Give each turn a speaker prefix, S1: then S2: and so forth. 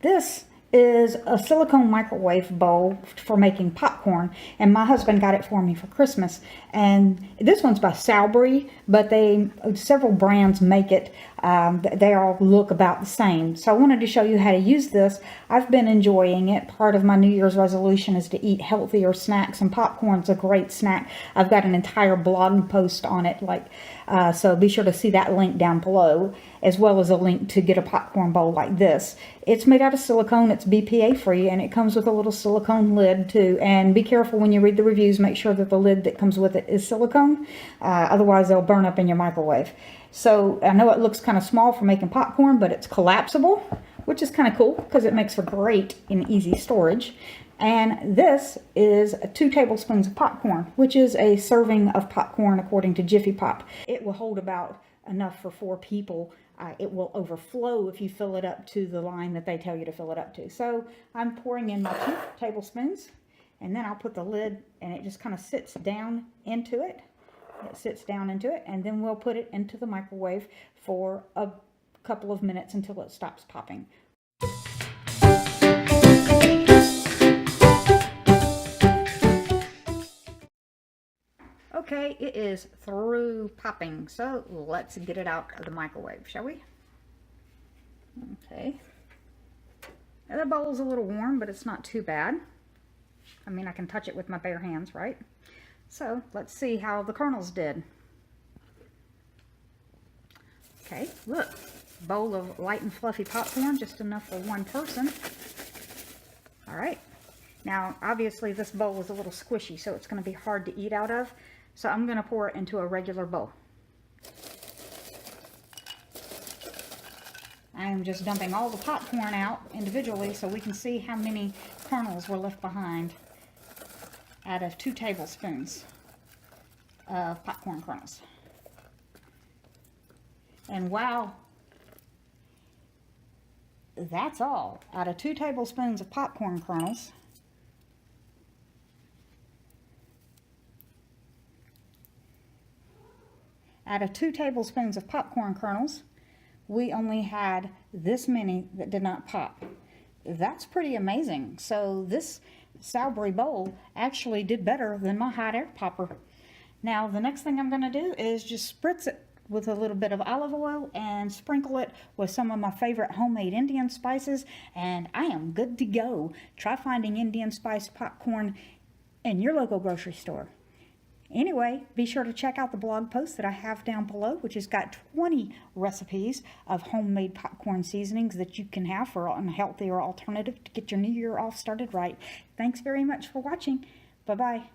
S1: This is a silicone microwave bowl for making popcorn, and my husband got it for me for Christmas. And this one's by Salbree, but several brands make it. They all look about the same. So I wanted to show you how to use this. I've been enjoying it. Part of my New Year's resolution is to eat healthier snacks, and popcorn's a great snack. I've got an entire blog post on it, so be sure to see that link down below, as well as a link to get a popcorn bowl like this. It's made out of silicone, it's BPA free, and it comes with a little silicone lid too. And be careful when you read the reviews, make sure that the lid that comes with it is silicone, otherwise they'll burn up in your microwave. So I know it looks kind of small for making popcorn, but it's collapsible, which is kind of cool because it makes for great and easy storage. And this is 2 tablespoons of popcorn, which is a serving of popcorn according to Jiffy Pop. It will hold about enough for 4 people. It will overflow if you fill it up to the line that they tell you to fill it up to. So I'm pouring in my 2 tablespoons, and then I'll put the lid, and it just kind of sits down into it. It sits down into it, and then we'll put it into the microwave for a couple of minutes until it stops popping. Okay, it is through popping, so let's get it out of the microwave, shall we? Okay. Now, the bowl's a little warm, but it's not too bad. I mean, I can touch it with my bare hands, right? So, let's see how the kernels did. Okay, look. Bowl of light and fluffy popcorn, just enough for 1 person. Alright. Now, obviously, this bowl is a little squishy, so it's going to be hard to eat out of. So I'm going to pour it into a regular bowl. I am just dumping all the popcorn out individually so we can see how many kernels were left behind out of 2 tablespoons of popcorn kernels. And wow, that's all. Out of 2 tablespoons of popcorn kernels, we only had this many that did not pop. That's pretty amazing. So this Salbree bowl actually did better than my hot air popper. Now the next thing I'm going to do is just spritz it with a little bit of olive oil and sprinkle it with some of my favorite homemade Indian spices, and I am good to go. Try finding Indian spice popcorn in your local grocery store. Anyway, be sure to check out the blog post that I have down below, which has got 20 recipes of homemade popcorn seasonings that you can have for a healthier alternative to get your new year all started right. Thanks very much for watching. Bye-bye.